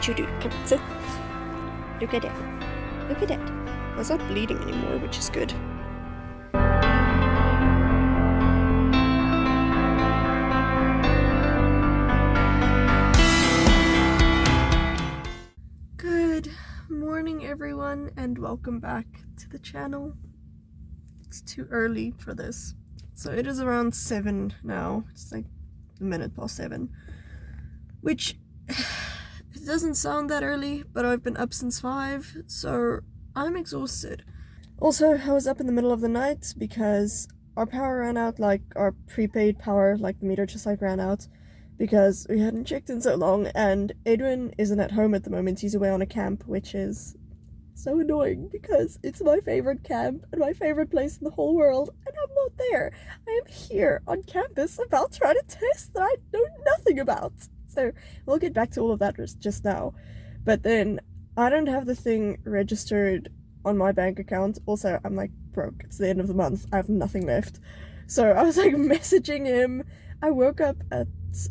what you do. Come on, sit. Look at that. Look at that. It's not bleeding anymore, which is good. Good morning, everyone, and welcome back to the channel. It's too early for this. So it is around 7 now. It's like a minute past 7. Which, it doesn't sound that early, but I've been up since 5, so I'm exhausted. Also, I was up in the middle of the night because our power ran out, like our prepaid power, like the meter just like ran out because we hadn't checked in so long, and Edwin isn't at home at the moment. He's away on a camp, which is so annoying because it's my favorite camp and my favorite place in the whole world, and I'm not there. I am here on campus about to write a test that I know nothing about. So we'll get back to all of that just now. But then I don't have the thing registered on my bank account. Also, I'm like broke. It's the end of the month. I have nothing left. So I was like messaging him. I woke up at,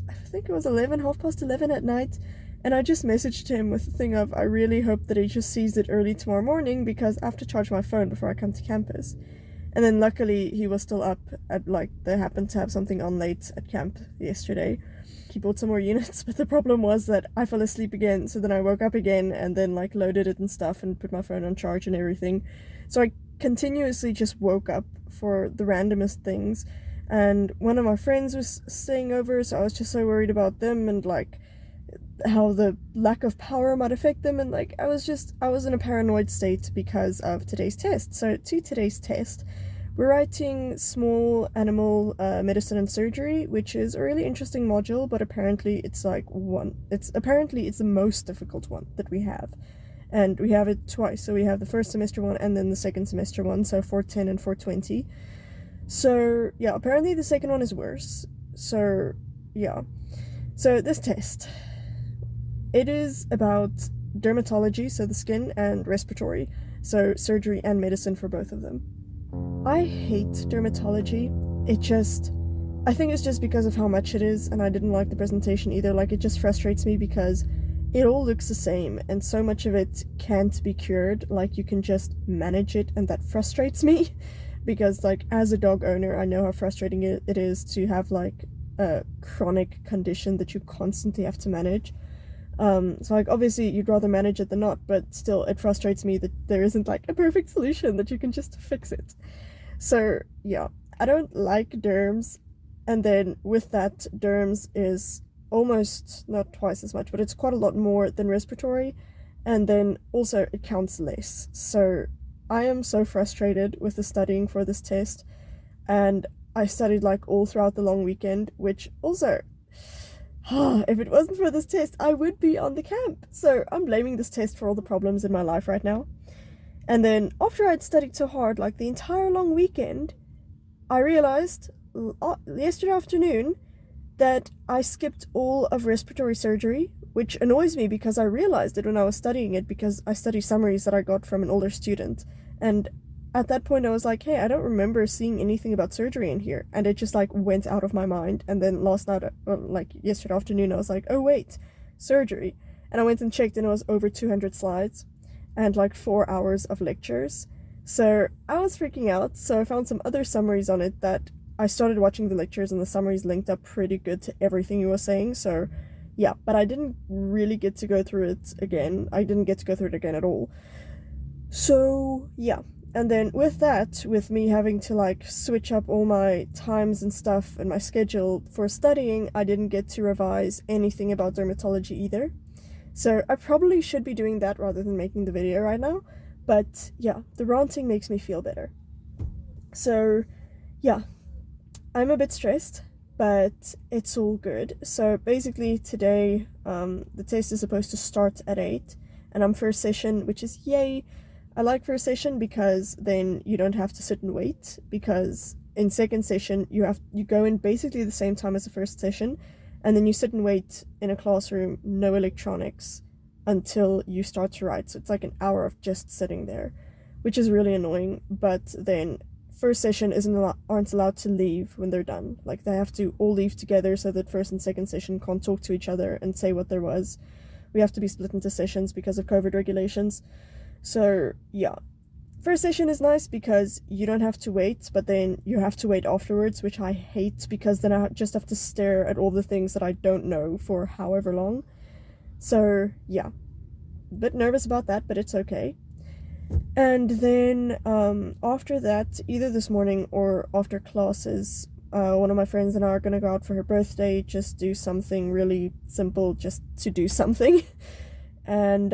I think it was 11:30 at night. And I just messaged him with the thing of, I really hope that he just sees it early tomorrow morning because I have to charge my phone before I come to campus. And then luckily he was still up at, like, they happened to have something on late at camp yesterday. He bought some more units, but the problem was that I fell asleep again, so then I woke up again and then like loaded it and stuff and put my phone on charge and everything. So I continuously just woke up for the randomest things, and one of my friends was staying over, so I was just so worried about them and like how the lack of power might affect them, and like I was in a paranoid state because of today's test. So to today's test, we're writing small animal medicine and surgery, which is a really interesting module, but apparently it's the most difficult one that we have. And we have it twice. So we have the first semester one and then the second semester one, so 410 and 420. So yeah, apparently the second one is worse. So yeah. So this test, it is about dermatology, so the skin, and respiratory, so surgery and medicine for both of them. I hate dermatology. I think it's just because of how much it is, and I didn't like the presentation either. Like, it just frustrates me because it all looks the same, and so much of it can't be cured. Like, you can just manage it, and that frustrates me. Because, like, as a dog owner, I know how frustrating it is to have, like, a chronic condition that you constantly have to manage. So, like, obviously you'd rather manage it than not, but still it frustrates me that there isn't like a perfect solution that you can just fix it. So yeah, I don't like derms, and then with that, derms is almost not twice as much, but it's quite a lot more than respiratory, and then also it counts less. So I am so frustrated with the studying for this test, and I studied like all throughout the long weekend, which also, if it wasn't for this test, I would be on the camp. So I'm blaming this test for all the problems in my life right now. And then after I'd studied so hard, like the entire long weekend, I realized yesterday afternoon that I skipped all of respiratory surgery, which annoys me because I realized it when I was studying it, because I study summaries that I got from an older student. And at that point I was like, hey, I don't remember seeing anything about surgery in here, and it just like went out of my mind. And then last night, like yesterday afternoon, I was like, oh wait, surgery, and I went and checked, and it was over 200 slides and like 4 hours of lectures. So I was freaking out, so I found some other summaries on it that I started watching the lectures, and the summaries linked up pretty good to everything he was saying. So yeah, but I didn't really get to go through it again. I didn't get to go through it again at all. So yeah. And then with that, with me having to like switch up all my times and stuff and my schedule for studying, I didn't get to revise anything about dermatology either. So I probably should be doing that rather than making the video right now. But yeah, the ranting makes me feel better. So yeah, I'm a bit stressed, but it's all good. So basically today, the test is supposed to start at 8, and I'm first session, which is yay. I like first session because then you don't have to sit and wait, because in second session you go in basically the same time as the first session, and then you sit and wait in a classroom, no electronics, until you start to write. So it's like an hour of just sitting there, which is really annoying. But then first session aren't allowed to leave when they're done. Like, they have to all leave together so that first and second session can't talk to each other and say what there was. we have to be split into sessions because of COVID regulations. So yeah, first session is nice because you don't have to wait, but then you have to wait afterwards, which I hate because then I just have to stare at all the things that I don't know for however long. So yeah, a bit nervous about that, but it's okay. And then after that, either this morning or after classes, one of my friends and I are gonna go out for her birthday, just do something really simple, just to do something. And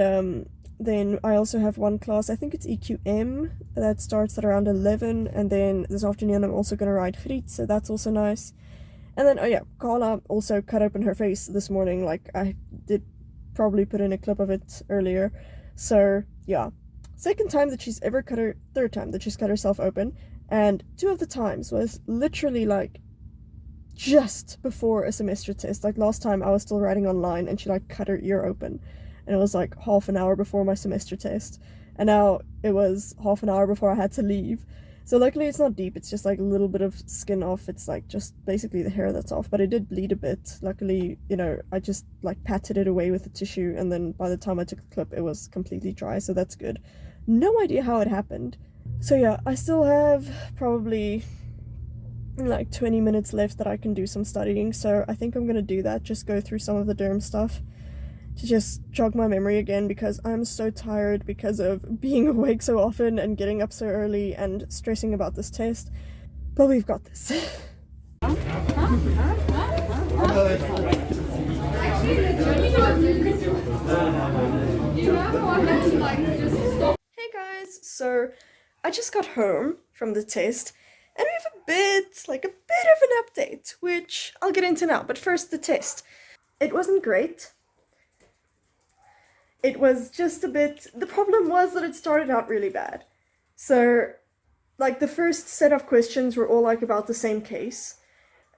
then I also have one class, I think it's EQM, that starts at around 11, and then this afternoon I'm also gonna ride Griet, so that's also nice. And then, oh yeah, Carla also cut open her face this morning, like I did probably put in a clip of it earlier. So yeah, third time that she's cut herself open, and 2 of the times was literally like just before a semester test. Like last time I was still writing online and she like cut her ear open, and it was like half an hour before my semester test, and now it was half an hour before I had to leave. So luckily it's not deep, it's just like a little bit of skin off, it's like just basically the hair that's off, but it did bleed a bit. Luckily, you know, I just like patted it away with a tissue, and then by the time I took the clip it was completely dry, so that's good. No idea how it happened. So yeah, I still have probably like 20 minutes left that I can do some studying, so I think I'm gonna do that, just go through some of the derm stuff to just jog my memory again, because I'm so tired because of being awake so often and getting up so early and stressing about this test. But we've got this. Hey guys, so I just got home from the test and we have a bit of an update, which I'll get into now. But first, the test. It wasn't great. It was just a bit, the problem was that it started out really bad. So, like, the first set of questions were all, like, about the same case.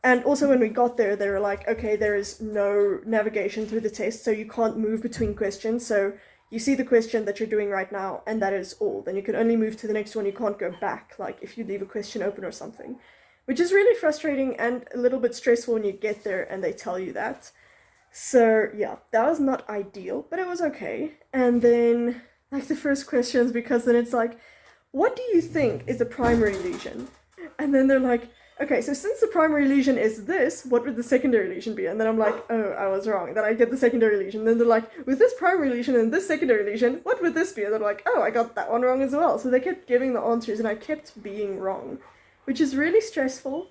And also when we got there, they were like, okay, there is no navigation through the test, so you can't move between questions. So you see the question that you're doing right now, and that is all. Then you can only move to the next one, you can't go back, like, if you leave a question open or something. Which is really frustrating and a little bit stressful when you get there and they tell you that. So yeah, that was not ideal, but it was okay. And then, like, the first questions, because then it's like, what do you think is a primary lesion? And then they're like, okay, so since the primary lesion is this, what would the secondary lesion be? And then I'm like, oh, I was wrong. Then I get the secondary lesion. Then they're like, with this primary lesion and this secondary lesion, what would this be? And they're like, oh, I got that one wrong as well. So they kept giving the answers and I kept being wrong, which is really stressful.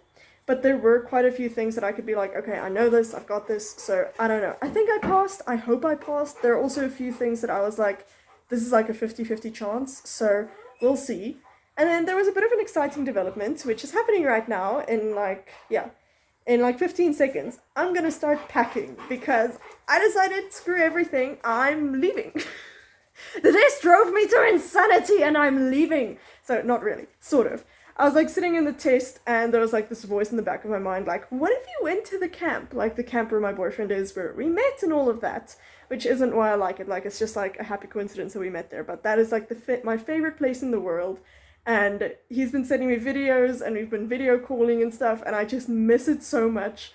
But there were quite a few things that I could be like, okay, I know this, I've got this, so I don't know. I think I passed, I hope I passed. There are also a few things that I was like, this is like a 50-50 chance, so we'll see. And then there was a bit of an exciting development, which is happening right now in like 15 seconds. I'm gonna start packing because I decided, screw everything, I'm leaving. The test drove me to insanity and I'm leaving. So not really, sort of. I was like sitting in the test and there was like this voice in the back of my mind like, what if you went to the camp? Like the camp where my boyfriend is, where we met and all of that. Which isn't why I like it, like it's just like a happy coincidence that we met there. But that is like my favorite place in the world. And he's been sending me videos and we've been video calling and stuff and I just miss it so much.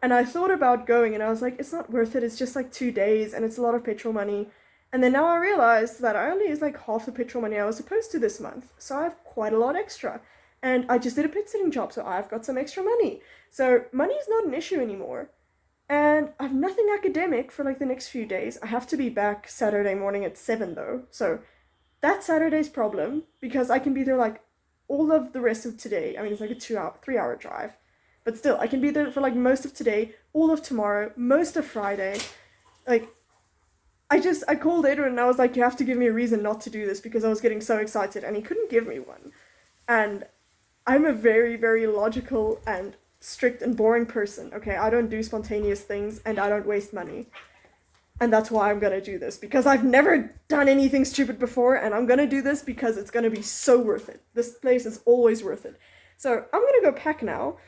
And I thought about going and I was like, it's not worth it, it's just like 2 days and it's a lot of petrol money. And then now I realized that I only use like half the petrol money I was supposed to this month. So I have quite a lot extra. And I just did a pit sitting job, so I've got some extra money. So money is not an issue anymore. And I have nothing academic for like the next few days. I have to be back Saturday morning at 7 though. So that's Saturday's problem, because I can be there like all of the rest of today. I mean, it's like a 3-hour drive. But still, I can be there for like most of today, all of tomorrow, most of Friday. Like, I called Edwin and I was like, you have to give me a reason not to do this, because I was getting so excited and he couldn't give me one. And I'm a very, very logical and strict and boring person, okay? I don't do spontaneous things and I don't waste money. And that's why I'm gonna do this, because I've never done anything stupid before and I'm gonna do this because it's gonna be so worth it. This place is always worth it. So I'm gonna go pack now.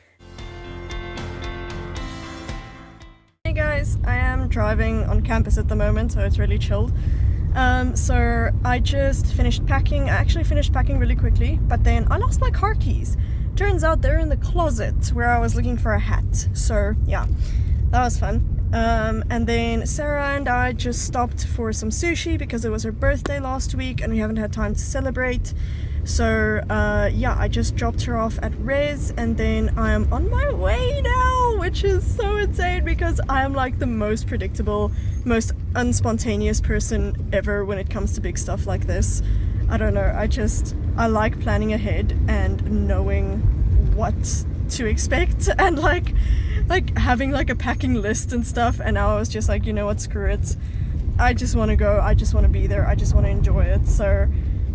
Hey guys, I am driving on campus at the moment, so it's really chilled. So I just finished packing. I actually finished packing really quickly, but then I lost my car keys. Turns out they're in the closet where I was looking for a hat. So yeah, that was fun. And then Sarah and I just stopped for some sushi because it was her birthday last week and we haven't had time to celebrate. So yeah, I just dropped her off at Res and then I am on my way now, which is so insane because I am like the most predictable, most unspontaneous person ever when it comes to big stuff like this. I don't know, I like planning ahead and knowing what to expect and like having like a packing list and stuff, and now I was just like, you know what, screw it, I just want to go, I just want to be there, I just want to enjoy it. So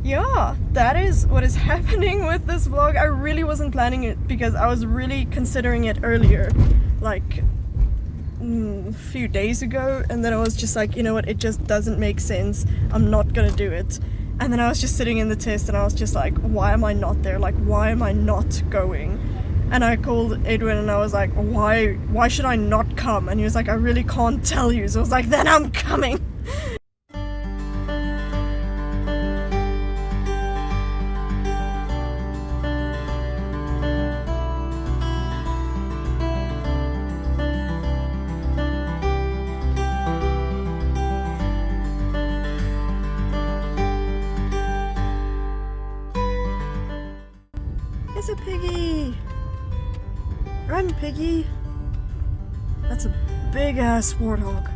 yeah, that is what is happening with this vlog. I really wasn't planning it because I was really considering it earlier, like a few days ago, and then I was just like, you know what, it just doesn't make sense, I'm not gonna do it. And then I was just sitting in the test and I was just like, why am I not there, like why am I not going? And I called Edwin and I was like, why should I not come? And he was like, I really can't tell you. So I was like, then I'm coming. It's a piggy! Run, piggy! That's a big ass warthog.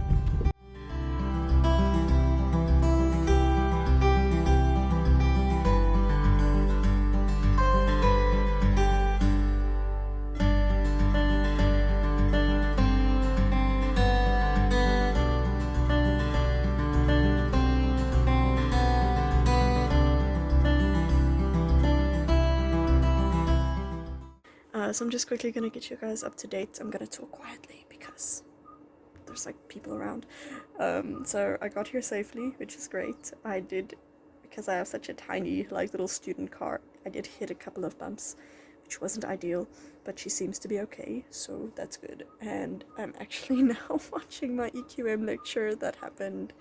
So I'm just quickly gonna get you guys up to date. I'm gonna talk quietly because there's like people around. So I got here safely, which is great. I did, because I have such a tiny like little student car, I did hit a couple of bumps, which wasn't ideal, but she seems to be okay, so that's good. And I'm actually now watching my EQM lecture that happened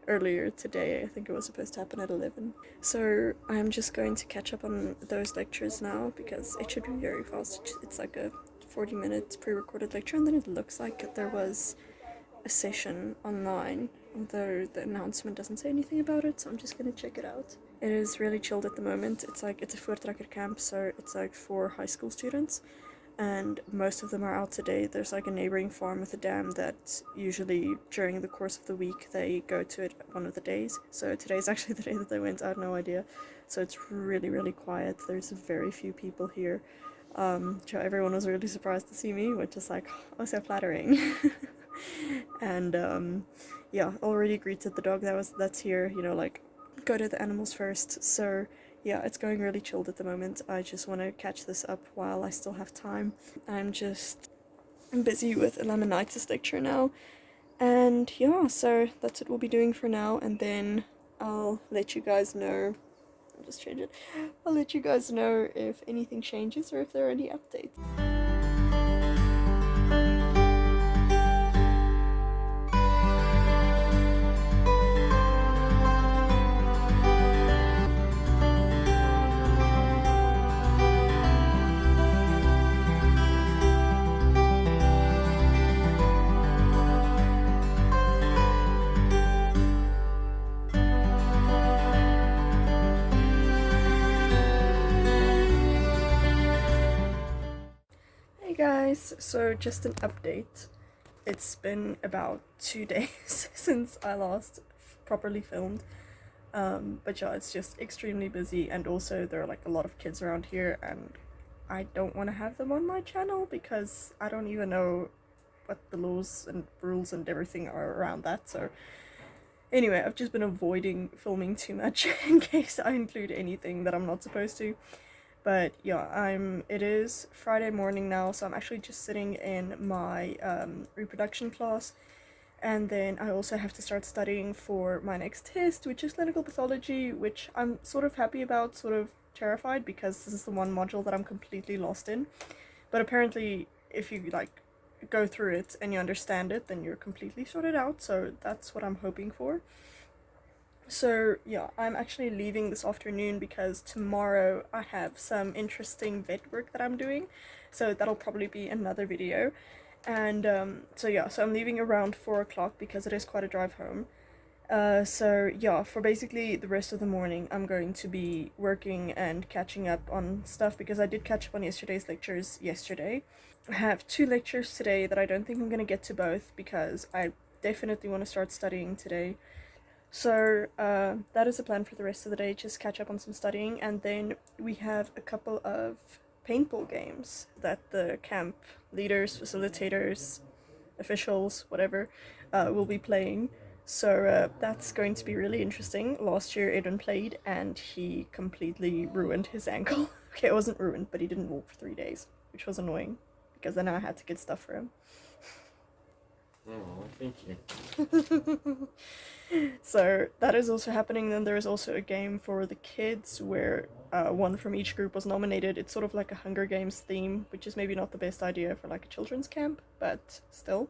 earlier today. I think it was supposed to happen at 11. So I'm just going to catch up on those lectures now because it should be very fast. It's like a 40-minute pre-recorded lecture, and then it looks like there was a session online, although the announcement doesn't say anything about it, so I'm just gonna check it out. It is really chilled at the moment. It's a voortrekker camp, so it's like for high school students, and most of them are out today. There's like a neighboring farm with a dam that usually during the course of the week they go to it one of the days. So today's actually the day that they went, I had no idea. So it's really quiet. There's very few people here. Everyone was really surprised to see me, which is like, oh, so flattering. And yeah, already greeted the dog that's here, you know, like go to the animals first. So yeah, it's going really chilled at the moment. I just want to catch this up while I still have time. I'm busy with a laminitis lecture now, and yeah, so that's what we'll be doing for now, and then I'll let you guys know. I'll just change it. I'll let you guys know if anything changes or if there are any updates. Guys, so just an update. It's been about 2 days since I last properly filmed, but yeah, it's just extremely busy, and also there are like a lot of kids around here and I don't want to have them on my channel because I don't even know what the laws and rules and everything are around that. So anyway, I've just been avoiding filming too much in case I include anything that I'm not supposed to. But yeah, it is Friday morning now, so I'm actually just sitting in my reproduction class, and then I also have to start studying for my next test, which is clinical pathology, which I'm sort of happy about, sort of terrified, because this is the one module that I'm completely lost in. But apparently, if you like go through it and you understand it, then you're completely sorted out, so that's what I'm hoping for. So yeah, I'm actually leaving this afternoon because tomorrow I have some interesting vet work that I'm doing, so that'll probably be another video. And so yeah, so I'm leaving around 4 o'clock because it is quite a drive home. So yeah, for basically the rest of the morning, I'm going to be working and catching up on stuff because I did catch up on yesterday's lectures yesterday. I have 2 lectures today that I don't think I'm going to get to both because I definitely want to start studying today. So that is the plan for the rest of the day, just catch up on some studying, and then we have a couple of paintball games that the camp leaders, facilitators, officials, whatever, will be playing. So that's going to be really interesting. Last year Aiden played and he completely ruined his ankle. Okay, it wasn't ruined, but he didn't walk for 3 days, which was annoying because then I had to get stuff for him. Oh, thank you. So that is also happening. Then there is also a game for the kids where one from each group was nominated. It's sort of like a Hunger Games theme, which is maybe not the best idea for like a children's camp, but still,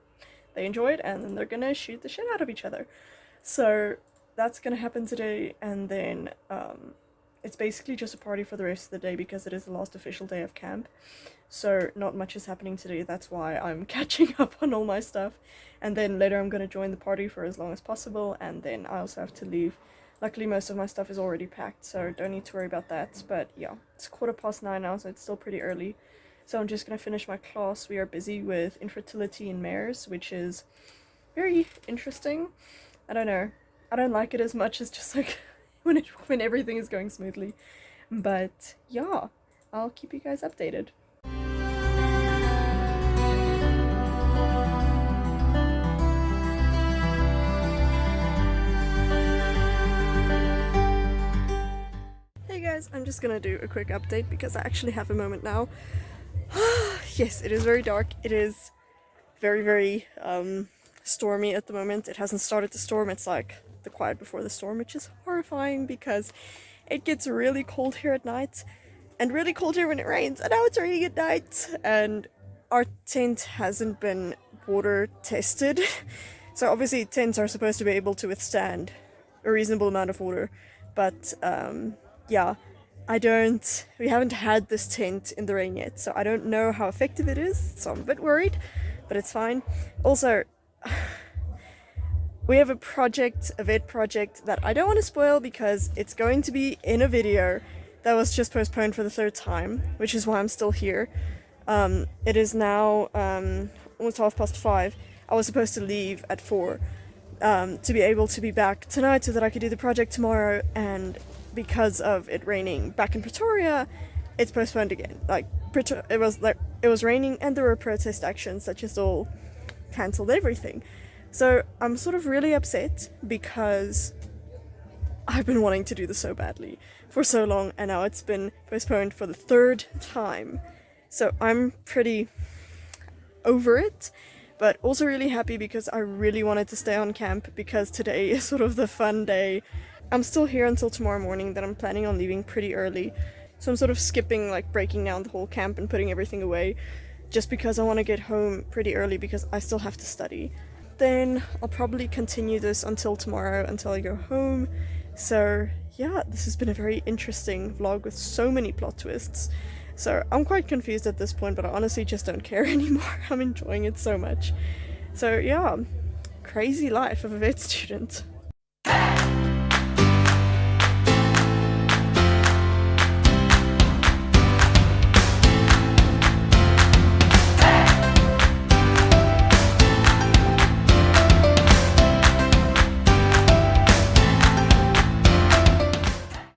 they enjoy it, and then they're gonna shoot the shit out of each other. So that's gonna happen today, and then it's basically just a party for the rest of the day because it is the last official day of camp. So not much is happening today, that's why I'm catching up on all my stuff. And then later I'm gonna join the party for as long as possible, and then I also have to leave. Luckily most of my stuff is already packed, so don't need to worry about that. But yeah, it's 9:15 now, so it's still pretty early. So I'm just gonna finish my class. We are busy with infertility in mares, which is very interesting. I don't know. I don't like it as much as just like when everything is going smoothly. But yeah, I'll keep you guys updated. Hey guys, I'm just gonna do a quick update because I actually have a moment now. Yes, it is very dark. It is very stormy at the moment. It hasn't started to storm. It's like the quiet before the storm, which is horrifying because it gets really cold here at night and really cold here when it rains, and now it's raining at night, and our tent hasn't been water tested. So obviously tents are supposed to be able to withstand a reasonable amount of water, but yeah, we haven't had this tent in the rain yet, so I don't know how effective it is, so I'm a bit worried, but it's fine. Also, we have a vet project that I don't want to spoil because it's going to be in a video that was just postponed for the 3rd time, which is why I'm still here. It is now almost 5:30. I was supposed to leave at 4 to be able to be back tonight so that I could do the project tomorrow, and because of it raining back in Pretoria, it's postponed again. Like, it was raining and there were protest actions that just all cancelled everything. So I'm sort of really upset because I've been wanting to do this so badly for so long, and now it's been postponed for the 3rd time. So I'm pretty over it, but also really happy because I really wanted to stay on camp because today is sort of the fun day. I'm still here until tomorrow morning, then I'm planning on leaving pretty early. So I'm sort of skipping, like breaking down the whole camp and putting everything away just because I want to get home pretty early because I still have to study. Then I'll probably continue this until tomorrow, until I go home. So yeah, this has been a very interesting vlog with so many plot twists. So I'm quite confused at this point, but I honestly just don't care anymore. I'm enjoying it so much. So yeah, crazy life of a vet student.